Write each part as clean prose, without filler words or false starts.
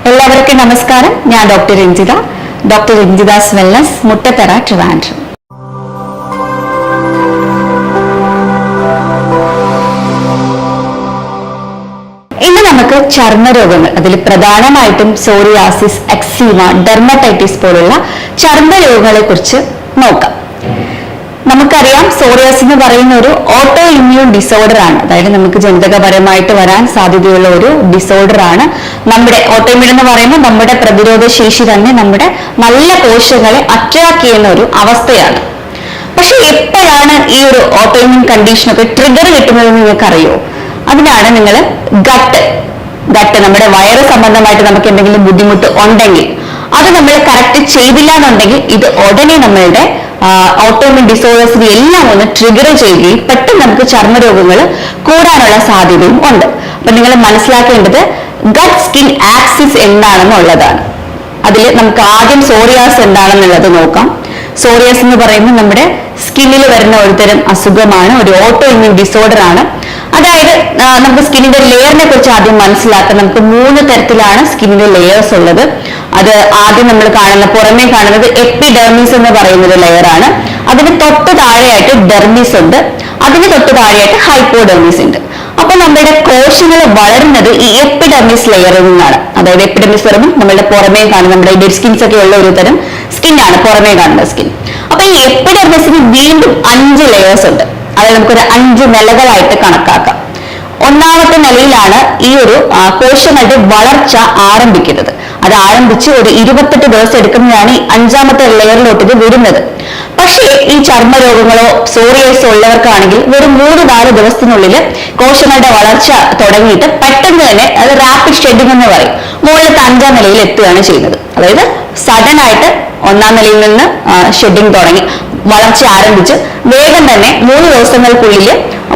എല്ലാവർക്കും നമസ്കാരം. ഞാൻ doctor Ranjitha, doctor Ranjitha's wellness, Muttathara, Trivandrum. ഇന്ന് നമുക്ക് ചർമ്മരോഗങ്ങൾ, അതിൽ പ്രധാനമായിട്ടും സോറിയാസിസ്, എക്സീമ, ഡെർമറ്റൈറ്റിസ് പോലുള്ള ചർമ്മരോഗങ്ങളെ കുറിച്ച് നോക്കാം. നമുക്കറിയാം, സോറിയാസിസ് എന്ന് പറയുന്ന ഒരു ഓട്ടോ ഇമ്മ്യൂൺ ഡിസോർഡർ ആണ്. അതായത് നമുക്ക് ജനിതകപരമായിട്ട് വരാൻ സാധ്യതയുള്ള ഒരു ഡിസോർഡർ ആണ്. നമ്മുടെ ഓട്ടോ ഇമ്മ്യൂൺ എന്ന് പറയുമ്പോൾ നമ്മുടെ പ്രതിരോധ ശേഷി തന്നെ നമ്മുടെ നല്ല കോശങ്ങളെ അട്രാക്ട് ചെയ്യുന്ന ഒരു അവസ്ഥയാണ്. പക്ഷെ എപ്പോഴാണ് ഈ ഒരു ഓട്ടോ ഇമ്മ്യൂൺ കണ്ടീഷനൊക്കെ ട്രിഗർ കിട്ടുന്നതെന്ന് നിങ്ങൾക്കറിയോ? അതിനാണ് നിങ്ങൾ ഗട്ട് നമ്മുടെ വയറ് സംബന്ധമായിട്ട് നമുക്ക് എന്തെങ്കിലും ബുദ്ധിമുട്ട് ഉണ്ടെങ്കിൽ അത് നമ്മൾ കറക്റ്റ് ചെയ്തില്ല എന്നുണ്ടെങ്കിൽ ഇത് ഉടനെ നമ്മളുടെ ഓട്ടോമിൻ ഡിസോർഡേഴ്സിനെ എല്ലാം ഒന്ന് ട്രിഗർ ചെയ്യുകയും പെട്ടെന്ന് നമുക്ക് ചർമ്മരോഗങ്ങൾ കൂടാനുള്ള സാധ്യതയും ഉണ്ട്. അപ്പൊ നിങ്ങൾ മനസ്സിലാക്കേണ്ടത് ഗട്ട് സ്കിൻ ആക്സിസ് എന്താണെന്നുള്ളതാണ്. അതിൽ നമുക്ക് ആദ്യം സോറിയാസ് എന്താണെന്നുള്ളത് നോക്കാം. സോറിയാസ് എന്ന് പറയുന്നത് നമ്മുടെ സ്കിന്നിൽ വരുന്ന ഒരുതരം അസുഖമാണ്, ഒരു ഓട്ടോ ഇമ്മ്യൂൺ ഡിസോർഡർ ആണ്. അതായത് നമുക്ക് സ്കിന്നിന്റെ ലെയറിനെ കുറിച്ച് ആദ്യം മനസ്സിലാക്കാം. നമുക്ക് 3 തരത്തിലാണ് സ്കിന്നിന്റെ ലെയേഴ്സ് ഉള്ളത്. അത് ആദ്യം നമ്മൾ പുറമേ കാണുന്നത് എപ്പിഡെർമിസ് എന്ന് പറയുന്ന ഒരു ലെയർ ആണ്. അതിന് തൊട്ട് താഴെയായിട്ട് ഡെർമിസ് ഉണ്ട്, അതിന് തൊട്ട് താഴെയായിട്ട് ഹൈപ്പോഡെർമിസ് ഉണ്ട്. അപ്പൊ നമ്മുടെ കോശങ്ങൾ വളരുന്നത് ഈ എപ്പിഡെർമിസ് ലെയറിൽ നിന്നാണ്. അതായത് എപ്പിഡെർമിസ് പറയുമ്പോൾ നമ്മുടെ പുറമേ കാണുന്ന നമ്മുടെ ഡെഡ് സ്കിൻസ് ഒക്കെ ഉള്ള ഒരു തരം സ്കിന്നാണ് പുറമേ കാണുന്ന സ്കിൻ. അപ്പൊ ഈ എപ്പിഡെർമിസിന് വീണ്ടും 5 ലെയേഴ്സ് ഉണ്ട്. അതായത് നമുക്കൊരു 5 നിലകളായിട്ട് കണക്കാക്കാം. ഒന്നാമത്തെ നിലയിലാണ് ഈ ഒരു കോശങ്ങളുടെ വളർച്ച ആരംഭിക്കുന്നത്. അത് ആരംഭിച്ച് ഒരു 28 ദിവസം എടുക്കുന്നതാണ് ഈ 5ാമത്തെ ലെയറിലോട്ട് ഇത് വരുന്നത്. പക്ഷേ ഈ ചർമ്മരോഗങ്ങളോ സോറിയാസിസോ ഉള്ളവർക്കാണെങ്കിൽ വെറും 3-4 ദിവസത്തിനുള്ളിൽ കോശങ്ങളുടെ വളർച്ച തുടങ്ങിയിട്ട് പെട്ടെന്ന് തന്നെ അത് റാപ്പിഡ് ഷെഡിങ് എന്ന് പറയും, മുകളിലത്തെ 5ാം നിലയിൽ എത്തുകയാണ് ചെയ്യുന്നത്. അതായത് സഡൻ ആയിട്ട് 1ാം നിലയിൽ നിന്ന് ഷെഡിങ് തുടങ്ങി വളർച്ച ആരംഭിച്ച് വേഗം തന്നെ 3 ദിവസങ്ങൾക്കുള്ളിൽ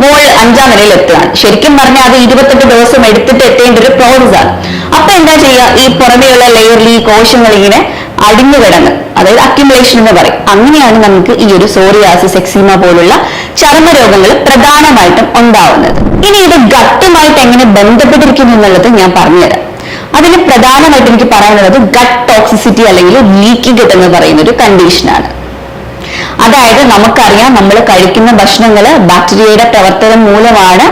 മുകളിൽ 5ാം നിലയിൽ എത്തുകയാണ്. ശരിക്കും പറഞ്ഞാൽ അത് 28 ദിവസം എടുത്തിട്ട് എത്തേണ്ട ഒരു പ്രോസസ് ആണ്. അപ്പൊ എന്താ ചെയ്യുക, ഈ പുറമെയുള്ള ലെയറിൽ ഈ കോശങ്ങൾ ഇങ്ങനെ അടിഞ്ഞു കിടന്ന്, അതായത് അക്യുമുലേഷൻ എന്ന് പറയും. അങ്ങനെയാണ് നമുക്ക് ഈ ഒരു സോറിയാസിസ്, എക്സീമ പോലുള്ള ചർമ്മരോഗങ്ങൾ പ്രധാനമായിട്ടും ഉണ്ടാവുന്നത്. ഇനി ഇത് ഗട്ടുമായിട്ട് എങ്ങനെ ബന്ധപ്പെട്ടിരിക്കുന്നു എന്നുള്ളത് ഞാൻ പറഞ്ഞുതരാം. അതിന് പ്രധാനമായിട്ട് എനിക്ക് പറയാനുള്ളത് ഗട്ട് ടോക്സിസിറ്റി അല്ലെങ്കിൽ ലീക്കി ഗട്ട് എന്ന് പറയുന്ന ഒരു കണ്ടീഷനാണ്. അതായത് നമുക്കറിയാം, നമ്മൾ കഴിക്കുന്ന ഭക്ഷണങ്ങള് ബാക്ടീരിയയുടെ പ്രവർത്തനം മൂലമാണ്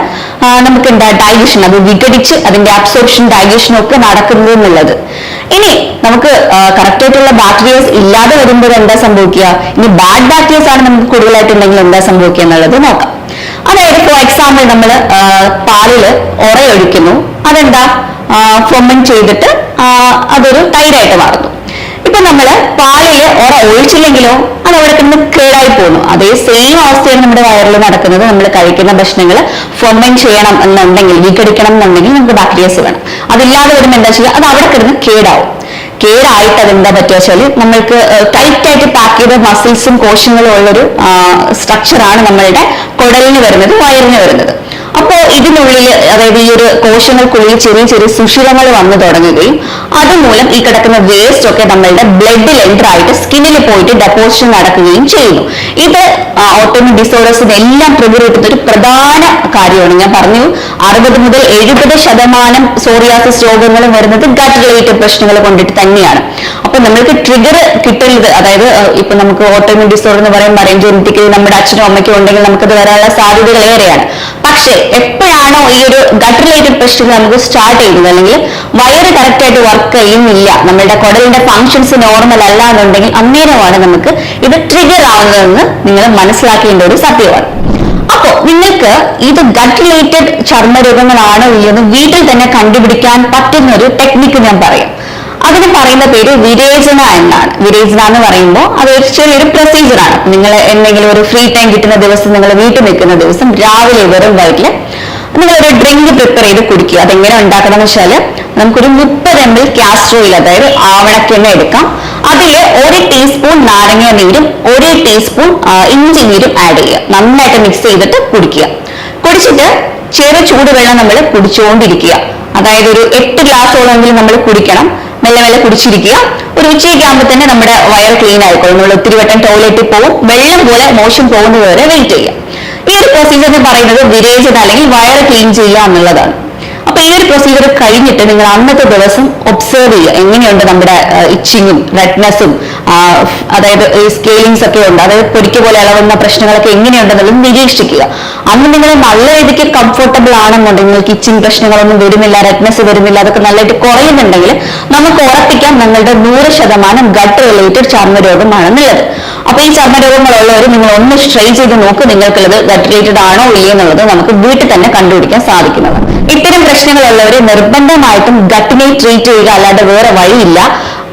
നമുക്ക് ഡൈജഷൻ, അത് വിഘടിച്ച് അതിന്റെ അബ്സോർപ്ഷൻ, ഡൈജഷനും ഒക്കെ നടക്കുന്നത് എന്നുള്ളത്. ഇനി നമുക്ക് കറക്റ്റ് ആയിട്ടുള്ള ബാക്ടീരിയസ് ഇല്ലാതെ വരുമ്പോൾ എന്താ സംഭവിക്കുക, ഇനി ബാഡ് ബാക്ടീരിയസ് ആണ് നമുക്ക് കൂടുതലായിട്ടുണ്ടെങ്കിൽ എന്താ സംഭവിക്കുക എന്നുള്ളത് നോക്കാം. അതായത് ഫോർ എക്സാമ്പിൾ നമ്മൾ പാലില് ഒറയൊഴിക്കുന്നു, അതെന്താ ഫെർമെന്റ് ചെയ്തിട്ട് അതൊരു തൈരായിട്ട് മാറുന്നു. ഇപ്പൊ നമ്മള് പാലില് ഒഴിച്ചില്ലെങ്കിലോ അത് അവിടെ കിടന്ന് കേടായി പോകുന്നു. അതേ സെയിം അവസ്ഥയാണ് നമ്മുടെ വയറിൽ നടക്കുന്നത്. നമ്മൾ കഴിക്കുന്ന ഭക്ഷണങ്ങൾ ഫെർമെന്റ് ചെയ്യണം എന്നുണ്ടെങ്കിൽ, വിഘടിക്കണം എന്നുണ്ടെങ്കിൽ നമുക്ക് ബാക്ടീരിയസ് വേണം. അതില്ലാതെ വരുമ്പോൾ എന്താ ചെയ്യുക, അത് അവിടെ കിടന്ന് കേടാവും. കേടായിട്ട് അതെന്താ പറ്റുക വെച്ചാൽ നമ്മൾക്ക് ടൈറ്റ് ആയിട്ട് പാക്ക് ചെയ്ത മസിൽസും കോശങ്ങളും ഉള്ളൊരു സ്ട്രക്ചറാണ് നമ്മളുടെ കുടലിന് വരുന്നത്, വയറിന് വരുന്നത്. അപ്പോ ഇതിനുള്ളിൽ, അതായത് ഈ ഒരു കോശങ്ങൾക്കുള്ളിൽ ചെറിയ ചെറിയ സുഷിരങ്ങൾ വന്നു തുടങ്ങുകയും അതുമൂലം ഈ കിടക്കുന്ന വേസ്റ്റ് ഒക്കെ നമ്മളുടെ ബ്ലഡിൽ എൻ്റർ ആയിട്ട് സ്കിന്നിൽ പോയിട്ട് ഡെപ്പോസിഷൻ നടക്കുകയും ചെയ്യുന്നു. ഇത് ഓട്ടോമിൻ ഡിസോർഡേഴ്സിന് എല്ലാം ട്രിഗർ കിട്ടുന്ന ഒരു പ്രധാന കാര്യമാണ്. ഞാൻ പറഞ്ഞു, 60 മുതൽ 70% സോറിയാസിസ് രോഗങ്ങളും വരുന്നത് ഗട്ട് റിലേറ്റഡ് പ്രശ്നങ്ങൾ കൊണ്ടിട്ട് തന്നെയാണ്. അപ്പൊ നമ്മൾക്ക് ട്രിഗർ കിട്ടുന്നത്, അതായത് ഇപ്പൊ നമുക്ക് ഓട്ടോമിൻ ഡിസോർഡർ എന്ന് പറയുമ്പോൾ ജനറ്റിക്കലി നമ്മുടെ അച്ഛനും അമ്മയ്ക്കും ഉണ്ടെങ്കിൽ നമുക്കത് വരാനുള്ള സാധ്യതകൾ ഏറെയാണ്. പക്ഷേ എപ്പോഴാണോ ഈ ഒരു ഗട്ട് റിലേറ്റഡ് പ്രശ്നങ്ങൾ നമുക്ക് സ്റ്റാർട്ട് ചെയ്യുന്നത്, അല്ലെങ്കിൽ വയറ് കറക്റ്റ് ആയിട്ട് വർക്ക് ചെയ്യുന്നില്ല, നമ്മളുടെ കുടലിന്റെ ഫങ്ഷൻസ് നോർമൽ അല്ല എന്നുണ്ടെങ്കിൽ അന്നേരമാണ് നമുക്ക് ഇത് ട്രിഗർ ആവുന്നതെന്ന് നിങ്ങൾ മനസ്സിലാക്കേണ്ട ഒരു സത്യമാണ്. അപ്പോ നിങ്ങൾക്ക് ഇത് ഗട്ട് റിലേറ്റഡ് ചർമ്മരോഗങ്ങളാണോ ഇല്ലെന്ന് വീട്ടിൽ തന്നെ കണ്ടുപിടിക്കാൻ പറ്റുന്ന ഒരു ടെക്നിക്ക് ഞാൻ പറയാം. അതിന് പറയുന്ന പേര് വിരേചന എന്നാണ്. വിരേചന എന്ന് പറയുമ്പോൾ അത് ചെറിയൊരു പ്രൊസീജിയർ ആണ്. നിങ്ങൾ എന്തെങ്കിലും ഒരു ഫ്രീ ടൈം കിട്ടുന്ന ദിവസം, നിങ്ങൾ വീട്ടിൽ നിൽക്കുന്ന ദിവസം രാവിലെ വെറും വയറ്റില് നിങ്ങളൊരു ഡ്രിങ്ക് പ്രിപ്പയർ ചെയ്ത് കുടിക്കുക. അതെങ്ങനെ ഉണ്ടാക്കണം എന്ന് വെച്ചാൽ, നമുക്കൊരു 30 ml കാസ്റ്റർ ഓയിൽ, അതായത് ആവണക്കെണ്ണ എടുക്കാം. അതിൽ 1 ടീസ്പൂൺ നാരങ്ങ നീരും 1 ടീസ്പൂൺ ഇഞ്ചി നീരും ആഡ് ചെയ്യുക. നന്നായിട്ട് മിക്സ് ചെയ്തിട്ട് കുടിക്കുക. കുടിച്ചിട്ട് ചെറു ചൂടുവെള്ളം നമ്മൾ കുടിച്ചുകൊണ്ടിരിക്കുക. അതായത് ഒരു 8 ഗ്ലാസോളെങ്കിലും നമ്മൾ കുടിക്കണം. മെല്ലെ മെല്ലെ കുടിച്ചിരിക്കുക. ഒരു ഉച്ചയ്ക്ക് ആകുമ്പോൾ തന്നെ നമ്മുടെ വയർ ക്ലീൻ ആയിക്കോളും. നമ്മൾ ഒത്തിരി വട്ടം ടോയ്ലറ്റിൽ പോകും, വെള്ളം പോലെ മോശം പോകുന്നത് വരെ വെയിറ്റ് ചെയ്യുക. ഈ ഒരു പ്രൊസീജിയർ എന്ന് പറയുന്നത് വിരേചന അല്ലെങ്കിൽ വയർ ക്ലീൻ ചെയ്യുക എന്നുള്ളതാണ്. അപ്പൊ ഈ ഒരു പ്രൊസീജിയർ കഴിഞ്ഞിട്ട് നിങ്ങൾ അന്നത്തെ ദിവസം ഒബ്സർവ് ചെയ്യുക എങ്ങനെയുണ്ട് നമ്മുടെ ഇച്ചിങ്ങും റെഡ്നെസ്സും, അതായത് ഈ സ്കെയിലിങ്സ് ഒക്കെ ഉണ്ട്, അതായത് പൊടിക്ക് പോലെ ഇളവുന്ന പ്രശ്നങ്ങളൊക്കെ എങ്ങനെയുണ്ടെന്നുള്ളത് നിരീക്ഷിക്കുക. അന്ന് നിങ്ങൾ നല്ല രീതിക്ക് കംഫർട്ടബിൾ ആണെന്നുണ്ടെങ്കിൽ നിങ്ങൾക്ക് ഇച്ചിങ് പ്രശ്നങ്ങളൊന്നും വരുന്നില്ല, റെഡ്നെസ് വരുന്നില്ല, അതൊക്കെ നല്ലതായിട്ട് കുറയുന്നുണ്ടെങ്കിൽ നമുക്ക് ഉറപ്പിക്കാം നിങ്ങളുടെ 100% ഗട്ട് റിലേറ്റഡ് ചർമ്മരോഗമാണെന്നുള്ളത്. അപ്പൊ ഈ ചർമ്മരോഗങ്ങളുള്ളവർ നിങ്ങൾ ഒന്ന് ട്രൈ ചെയ്ത് നോക്ക്, നിങ്ങൾക്കുള്ളത് ഗട്ട് റിലേറ്റഡ് ആണോ ഇല്ലയോ എന്നുള്ളത് നമുക്ക് വീട്ടിൽ തന്നെ കണ്ടുപിടിക്കാൻ സാധിക്കുന്നതാണ്. ഇത്തരം പ്രശ്നങ്ങളുള്ളവർ നിർബന്ധമായിട്ടും ഗട്ടിനെ ട്രീറ്റ് ചെയ്യുക, അല്ലാതെ വേറെ വഴിയില്ല.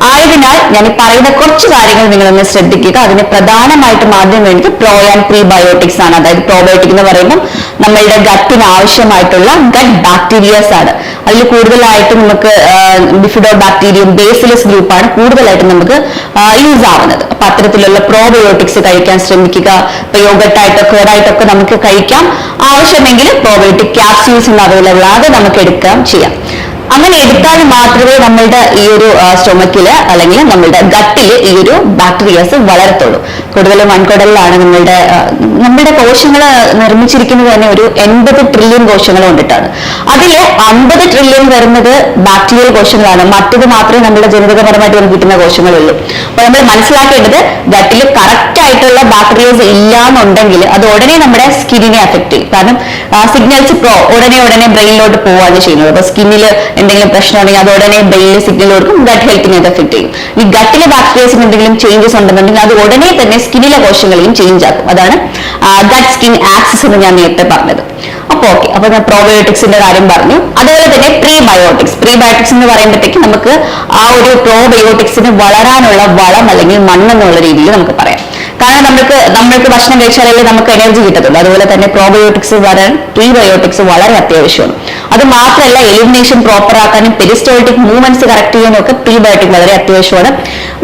ആയതിനാൽ ഞാൻ ഈ പറയുന്ന കുറച്ച് കാര്യങ്ങൾ നിങ്ങളൊന്ന് ശ്രദ്ധിക്കുക. അതിന് പ്രധാനമായിട്ടും ആദ്യം വേണ്ടത് പ്രോ ആൻഡ് പ്രീബയോട്ടിക്സ് ആണ്. അതായത് പ്രോബയോട്ടിക് എന്ന് പറയുമ്പോൾ നമ്മളുടെ ഗട്ടിന് ആവശ്യമായിട്ടുള്ള ഗട്ട് ബാക്ടീരിയസ് ആണ്. അതിൽ കൂടുതലായിട്ടും നമുക്ക് ബിഫിഡോ ബാക്ടീരിയം, ബേസിലസ് ഗ്രൂപ്പാണ് കൂടുതലായിട്ടും നമുക്ക് യൂസ് ആവുന്നത്. അപ്പൊ അത്തരത്തിലുള്ള പ്രോബയോട്ടിക്സ് കഴിക്കാൻ ശ്രമിക്കുക. ഇപ്പൊ യോഗട്ടായിട്ടോ കേടായിട്ടൊക്കെ നമുക്ക് കഴിക്കാം. ആവശ്യമെങ്കിൽ പ്രോബയോട്ടിക് ക്യാപ്സ്യൂൾസ് അവൈലബിൾ ആണ്, അത് നമുക്ക് എടുക്കാം ചെയ്യാം. അങ്ങനെ എടുത്താൽ മാത്രമേ നമ്മളുടെ ഈ ഒരു സ്റ്റൊമക്കില് അല്ലെങ്കിൽ നമ്മളുടെ ഗട്ടില് ഈ ഒരു ബാക്ടീരിയാസ് വളരത്തുള്ളൂ. കൂടുതലും വൻകുടലിലാണ് നമ്മളുടെ കോശങ്ങൾ നിർമ്മിച്ചിരിക്കുന്നത് തന്നെ ഒരു 80 ട്രില്യൺ കോശങ്ങൾ കൊണ്ടിട്ടാണ്. അതില് 50 ട്രില്യൺ വരുന്നത് ബാക്ടീരിയൽ കോശങ്ങളാണ്, മറ്റത് മാത്രമേ നമ്മുടെ ജനിതകപരമായിട്ട് നമുക്ക് കിട്ടുന്ന കോശങ്ങളുള്ളൂ. അപ്പൊ നമ്മൾ മനസ്സിലാക്കേണ്ടത് ഗട്ടിൽ കറക്റ്റ് ആയിട്ടുള്ള ബാക്ടീരിയസ് ഇല്ലാന്നുണ്ടെങ്കിൽ അത് ഉടനെ നമ്മുടെ സ്കിന്നിനെ അഫക്ട് ചെയ്യും. കാരണം സിഗ്നൽസ് ഉടനെ ബ്രെയിനിലോട്ട് പോവാണ് ചെയ്യുന്നത്. അപ്പൊ സ്കിന്നിൽ എന്തെങ്കിലും പ്രശ്നം ഉണ്ടെങ്കിൽ അത് ഉടനെ ബ്രെയിനിൽ സിഗ്നൽ കൊടുക്കും, ഗട്ട് ഹെൽത്തിനെ അത് അഫക്ട് ചെയ്യും. ഈ ഗട്ടിലെ ബാക്ടീരിയസിന് എന്തെങ്കിലും ചേഞ്ചസ് ഉണ്ടെന്നുണ്ടെങ്കിൽ അത് ഉടനെ തന്നെ സ്കിന്നിലെ കോശങ്ങളെയും ചേഞ്ച് ആക്കും. അതാണ് ഗട്ട് സ്കിൻ ആക്സിസ് എന്ന് ഞാൻ നേരത്തെ പറഞ്ഞത്. അപ്പൊ ഓക്കെ, അപ്പൊ ഞാൻ പ്രോബയോട്ടിക്സിന്റെ കാര്യം പറഞ്ഞു. അതുപോലെ തന്നെ പ്രീബയോട്ടിക്സ് എന്ന് പറയുമ്പോഴത്തേക്ക് നമുക്ക് ആ ഒരു പ്രോബയോട്ടിക്സിന് വളരാനുള്ള വളം അല്ലെങ്കിൽ മണ്ണെന്നുള്ള രീതിയിൽ നമുക്ക് പറയാം. കാരണം നമ്മൾക്ക് ഭക്ഷണം കഴിച്ചാലല്ലേ നമുക്ക് എനർജി കിട്ടത്തുള്ളൂ. അതുപോലെ തന്നെ പ്രോബയോട്ടിക്സ് വരാൻ പ്രീബയോട്ടിക്സ് വളരെ അത്യാവശ്യമാണ്. അത് മാത്രമല്ല എലിമിനേഷൻ പ്രോപ്പർ ആക്കാനും പെരിസ്റ്റോൾട്ടിക് മൂവ്മെന്റ്സ് കറക്റ്റ് ചെയ്യാനും ഒക്കെ പ്രീബയോട്ടിക് വളരെ അത്യാവശ്യമാണ്.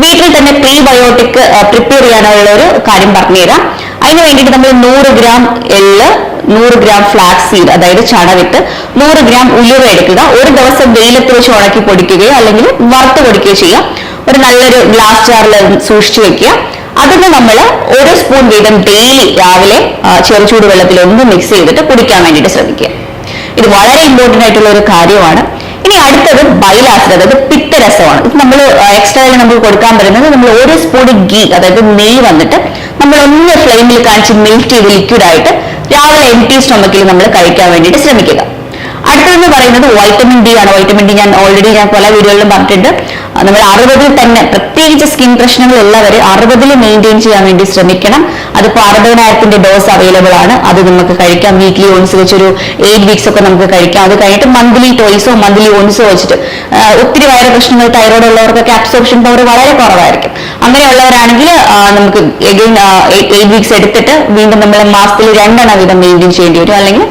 വീട്ടിൽ തന്നെ പ്രീബയോട്ടിക് പ്രിപ്പയർ ചെയ്യാനുള്ള ഒരു കാര്യം പറഞ്ഞുതരാം. അതിന് വേണ്ടിയിട്ട് നമ്മൾ 100 ഗ്രാം എള്ള്, 100 ഗ്രാം ഫ്ലാക്സ് സീഡ് അതായത് ചണവിത്ത്, 100 ഗ്രാം ഉലുവ എടുക്കുക. ഒരു ദിവസം വെയിലത്ത് വെച്ച് ഉണക്കി പൊടിക്കുകയോ അല്ലെങ്കിൽ വറുത്ത് പൊടിക്കുകയോ ചെയ്യാം. ഒരു നല്ലൊരു ഗ്ലാസ് ജാറിൽ സൂക്ഷിച്ചു വെക്കുക. അതിന് നമ്മൾ 1 സ്പൂൺ വീതം ഡെയിലി രാവിലെ ചെറുചൂട് വെള്ളത്തിൽ ഒന്ന് മിക്സ് ചെയ്തിട്ട് കുടിക്കാൻ വേണ്ടിയിട്ട് ശ്രമിക്കുക. ഇത് വളരെ ഇമ്പോർട്ടന്റ് ആയിട്ടുള്ള ഒരു കാര്യമാണ്. ഇനി അടുത്തത് ബൈലാസിഡ്, അതായത് പിത്തരസമാണ്. ഇത് നമ്മൾ എക്സ്ട്രാ നമുക്ക് കൊടുക്കാൻ പറ്റുന്നത് നമ്മൾ 1 സ്പൂൺ ഗീ അതായത് നെയ്യ് വന്നിട്ട് നമ്മൾ ഒന്ന് ഫ്ലെയിമിൽ കാണിച്ച് മെൽറ്റ് ചെയ്ത് ലിക്വിഡ് ആയിട്ട് രാവിലെ എംപ്റ്റി സ്റ്റൊമക്കിൽ നമ്മൾ കഴിക്കാൻ വേണ്ടിയിട്ട് ശ്രമിക്കുക. അടുത്തതെന്ന് പറയുന്നത് വൈറ്റമിൻ ഡി ആണ്. വൈറ്റമിൻ ഡി ഞാൻ പല വീഡിയോകളിലും പറഞ്ഞിട്ടുണ്ട്. നമ്മൾ 60 തന്നെ, പ്രത്യേകിച്ച് സ്കിൻ പ്രശ്നങ്ങൾ ഉള്ളവർ 60 മെയിൻറ്റെയിൻ ചെയ്യാൻ വേണ്ടി ശ്രമിക്കണം. അതിപ്പോ 60,000 ഡോസ് അവൈലബിൾ ആണ്. അത് നമുക്ക് കഴിക്കാം. വീക്ക്ലി ഓൺസ് വെച്ചൊരു 8 വീക്സ് ഒക്കെ നമുക്ക് കഴിക്കാം. അത് കഴിഞ്ഞിട്ട് മന്ത്ലി ടോയ്സോ മന്ത്ലി ഓൺസോ വെച്ചിട്ട് ഒത്തിരി വയറ് പ്രശ്നങ്ങൾ, തൈറോയ്ഡ് ഉള്ളവർക്കൊക്കെ അബ്സോർപ്ഷൻ പവർ വളരെ കുറവായിരിക്കും. അങ്ങനെയുള്ളവരാണെങ്കിൽ നമുക്ക് എഗെയിൻ 8 വീക്സ് എടുത്തിട്ട് വീണ്ടും നമ്മൾ മാസത്തിൽ 2 എണ്ണം വീതം മെയിൻറ്റെയിൻ ചെയ്യേണ്ടി വരും, അല്ലെങ്കിൽ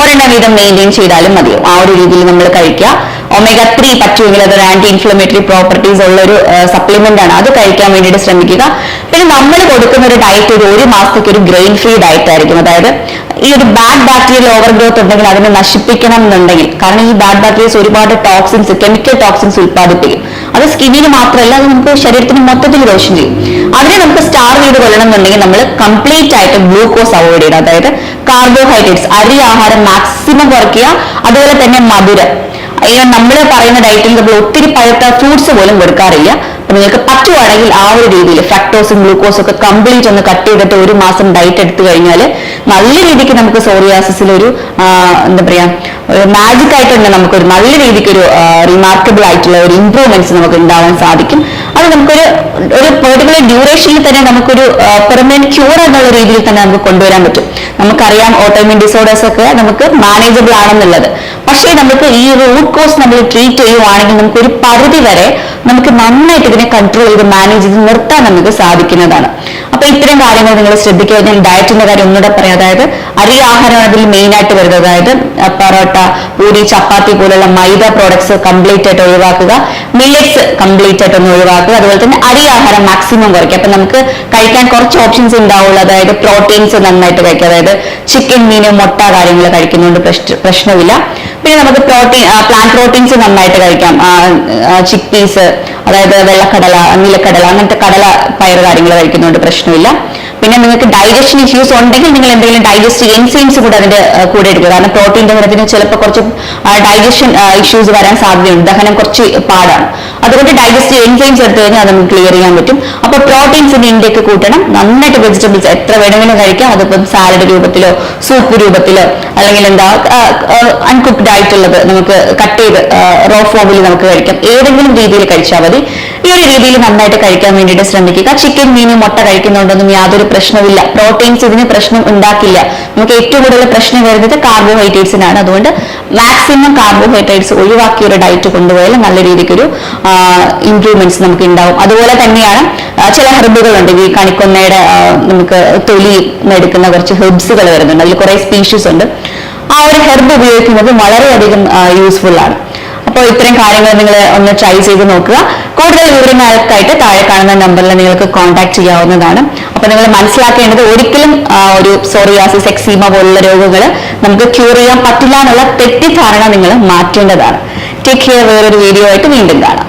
1 എണ്ണം വീതം മെയിൻറ്റെയിൻ ചെയ്താലും മതിയോ. ആ ഒരു രീതിയിൽ നമ്മൾ കഴിക്കുക. omega-3 പറ്റുമെങ്കിൽ അതൊരു ആന്റി ഇൻഫ്ലമേറ്ററി പ്രോപ്പർട്ടീസ് ഉള്ള ഒരു സപ്ലിമെന്റ് ആണ്, അത് കഴിക്കാൻ വേണ്ടിയിട്ട് ശ്രമിക്കുക. പിന്നെ നമ്മൾ കൊടുക്കുന്ന ഒരു ഡയറ്റ് ഒരു മാസത്തേക്ക് ഒരു ഗ്രെയിൻ ഫ്രീ ഡയറ്റ് ആയിരിക്കും. അതായത് ഈ ഒരു ബാഡ് ബാക്ടീരിയൽ ഓവർ ഗ്രോത്ത് ഉണ്ടെങ്കിൽ അതിനെ നശിപ്പിക്കണം എന്നുണ്ടെങ്കിൽ, കാരണം ഈ ബാഡ് ബാക്ടീരിയസ് ഒരുപാട് ടോക്സിൻസ്, കെമിക്കൽ ടോക്സിൻസ് ഉത്പാദിപ്പിക്കും. അത് സ്കിന്നിന് മാത്രമല്ല, അത് നമുക്ക് ശരീരത്തിന് മൊത്തത്തിൽ ദോഷം ചെയ്യും. അതിനെ നമുക്ക് സ്റ്റാർവ് ചെയ്ത് കൊല്ലണം എന്നുണ്ടെങ്കിൽ നമ്മൾ കംപ്ലീറ്റ് ആയിട്ട് ഗ്ലൂക്കോസ് അവോയ്ഡ് ചെയ്യണം. അതായത് കാർബോഹൈഡ്രേറ്റ്സ്, അരി ആഹാരം മാക്സിമം കുറയ്ക്കുക. അതുപോലെ തന്നെ മധുരം, നമ്മൾ പറയുന്ന ഡയറ്റിൽ നമ്മൾ ഒത്തിരി പഴുത്ത ഫ്രൂട്ട്സ് പോലും കൊടുക്കാറില്ല. അപ്പൊ നിങ്ങൾക്ക് പറ്റുവാണെങ്കിൽ ആ ഒരു രീതിയിൽ ഫ്രക്ടോസും ഗ്ലൂക്കോസും ഒക്കെ കംപ്ലീറ്റ് ഒന്ന് കട്ട് ചെയ്തിട്ട് 1 മാസം ഡയറ്റ് എടുത്തു കഴിഞ്ഞാൽ നല്ല രീതിക്ക് നമുക്ക് സോറിയാസിസിൽ ഒരു എന്താ പറയാ മാജിക് ആയിട്ട് തന്നെ നമുക്കൊരു നല്ല രീതിക്ക് ഒരു റിമാർക്കബിൾ ആയിട്ടുള്ള ഒരു ഇംപ്രൂവ്മെന്റ്സ് നമുക്ക് ഉണ്ടാവാൻ സാധിക്കും. അത് നമുക്കൊരു പെർട്ടിക്കുലർ ഡ്യൂറേഷനിൽ തന്നെ നമുക്കൊരു പെർമനന്റ് ക്യൂർ എന്നുള്ള രീതിയിൽ തന്നെ നമുക്ക് കൊണ്ടുവരാൻ പറ്റും. നമുക്കറിയാം ഓട്ടോഇമ്യൂൺ ഡിസോർഡേഴ്സ് ഒക്കെ നമുക്ക് മാനേജബിൾ ആണെന്നുള്ളത്. പക്ഷേ നമുക്ക് ഈ റൂട്ട് കോസ് നമ്മൾ ട്രീറ്റ് ചെയ്യുവാണെങ്കിൽ നമുക്ക് ഒരു പരിധി വരെ നമുക്ക് നന്നായിട്ട് ഇതിനെ കൺട്രോൾ ചെയ്ത് മാനേജ് ചെയ്ത് നിർത്താൻ നമുക്ക് സാധിക്കുന്നതാണ്. അപ്പൊ ഇത്തരം കാര്യങ്ങൾ നിങ്ങൾ ശ്രദ്ധിക്കുക. ഞാൻ ഡയറ്റിന്റെ കാര്യം ഒന്നുകൂടെ പറയാം. അതായത് അരി ആഹാരമാണ് അതിൽ മെയിൻ ആയിട്ട് വരുന്നത്. അതായത് പൊറോട്ട, പൂരി, ചപ്പാത്തി പോലുള്ള മൈദ പ്രോഡക്ട്സ് കംപ്ലീറ്റ് ആയിട്ട് ഒഴിവാക്കുക. മില്ലറ്റ്സ് കംപ്ലീറ്റ് ആയിട്ട് ഒന്ന് ഒഴിവാക്കുക. അതുപോലെ തന്നെ അരി ആഹാരം മാക്സിമം കുറയ്ക്കുക. അപ്പൊ നമുക്ക് കഴിക്കാൻ കുറച്ച് ഓപ്ഷൻസ് ഉണ്ടാവുള്ളൂ. അതായത് പ്രോട്ടീൻസ് നന്നായിട്ട് കഴിക്കുക. അതായത് ചിക്കൻ, മീൻ, മുട്ട കാര്യങ്ങൾ കഴിക്കുന്നതുകൊണ്ട് പ്രശ്നമില്ല. പിന്നെ നമുക്ക് പ്ലാന്റ് പ്രോട്ടീൻസ് നന്നായിട്ട് കഴിക്കാം. ചിക്ക് പീസ്, അതായത് വെള്ളക്കടല, നീലക്കടല, അങ്ങനത്തെ കടല പയർ കാര്യങ്ങൾ കഴിക്കുന്നതുകൊണ്ട് പ്രശ്നമില്ല. പിന്നെ നിങ്ങൾക്ക് ഡൈജഷൻ ഇഷ്യൂസ് ഉണ്ടെങ്കിൽ നിങ്ങൾ എന്തെങ്കിലും ഡൈജസ്റ്റീവ് എൻസൈംസ് കൂടെ അതിന്റെ കൂടെ എടുക്കുക. കാരണം പ്രോട്ടീൻ ദഹനത്തിന് ചിലപ്പോൾ കുറച്ച് ഡൈജഷൻ ഇഷ്യൂസ് വരാൻ സാധ്യതയുണ്ട്, ദഹനം കുറച്ച് പാടാണ്. അതുകൊണ്ട് ഡൈജസ്റ്റീവ് എൻസൈംസ് എടുത്തു കഴിഞ്ഞാൽ അത് നമുക്ക് ക്ലിയർ ചെയ്യാൻ പറ്റും. അപ്പൊ പ്രോട്ടീൻസിന്റെ ഇൻടേക്ക് കൂട്ടണം. നന്നായിട്ട് വെജിറ്റബിൾസ് എത്ര വേണമെങ്കിലും കഴിക്കാം. അതിപ്പം സാലഡ് രൂപത്തിലോ സൂപ്പ് രൂപത്തിലോ അല്ലെങ്കിൽ എന്താ അൺകുക്ക്ഡ് ആയിട്ടുള്ളത് നമുക്ക് കട്ട് ചെയ്ത് റോ ഫോമിൽ നമുക്ക് കഴിക്കാം. ഏതെങ്കിലും രീതിയിൽ കഴിച്ചാൽ മതി. ഈ ഒരു രീതിയിൽ നന്നായിട്ട് കഴിക്കാൻ വേണ്ടിയിട്ട് ശ്രമിക്കുക. ചിക്കൻ, മീൻ, മുട്ട കഴിക്കുന്നുണ്ടൊന്നും യാതൊരു പ്രശ്നമില്ല. പ്രോട്ടീൻസ് ഇതിന് പ്രശ്നം ഉണ്ടാക്കില്ല. നമുക്ക് ഏറ്റവും കൂടുതൽ പ്രശ്നം വരുന്നത് കാർബോഹൈഡ്രേറ്റ്സിനാണ്. അതുകൊണ്ട് മാക്സിമം കാർബോഹൈഡ്രേറ്റ്സ് ഒഴിവാക്കിയ ഒരു ഡയറ്റ് കൊണ്ടുപോയാൽ നല്ല രീതിക്കൊരു ഇംപ്രൂവ്മെന്റ്സ് നമുക്ക് ഉണ്ടാവും. അതുപോലെ തന്നെയാണ് ചില ഹെർബുകളുണ്ട്. ഈ കണിക്കൊന്നയുടെ നമുക്ക് തൊലി എടുക്കുന്ന കുറച്ച് ഹെർബ്സുകൾ വരുന്നുണ്ട്. അതിൽ കുറെ സ്പീഷീസ് ഉണ്ട്. ആ ഒരു ഹെർബ് ഉപയോഗിക്കുന്നത് വളരെയധികം യൂസ്ഫുൾ ആണ്. അപ്പോൾ ഇത്തരം കാര്യങ്ങൾ നിങ്ങൾ ഒന്ന് ട്രൈ ചെയ്ത് നോക്കുക. കൂടുതൽ വിവരങ്ങൾക്കായിട്ട് താഴെ കാണുന്ന നമ്പറിൽ നിങ്ങൾക്ക് കോൺടാക്ട് ചെയ്യാവുന്നതാണ്. അപ്പൊ നിങ്ങൾ മനസ്സിലാക്കേണ്ടത് ഒരിക്കലും ഒരു സോറിയാസിസ്, എക്സീമ പോലുള്ള രോഗങ്ങൾ നമുക്ക് ക്യൂർ ചെയ്യാൻ പറ്റില്ല എന്നുള്ള തെറ്റിദ്ധാരണ നിങ്ങൾ മാറ്റേണ്ടതാണ്. Take care. വേറൊരു വീഡിയോ ആയിട്ട് വീണ്ടും കാണാം.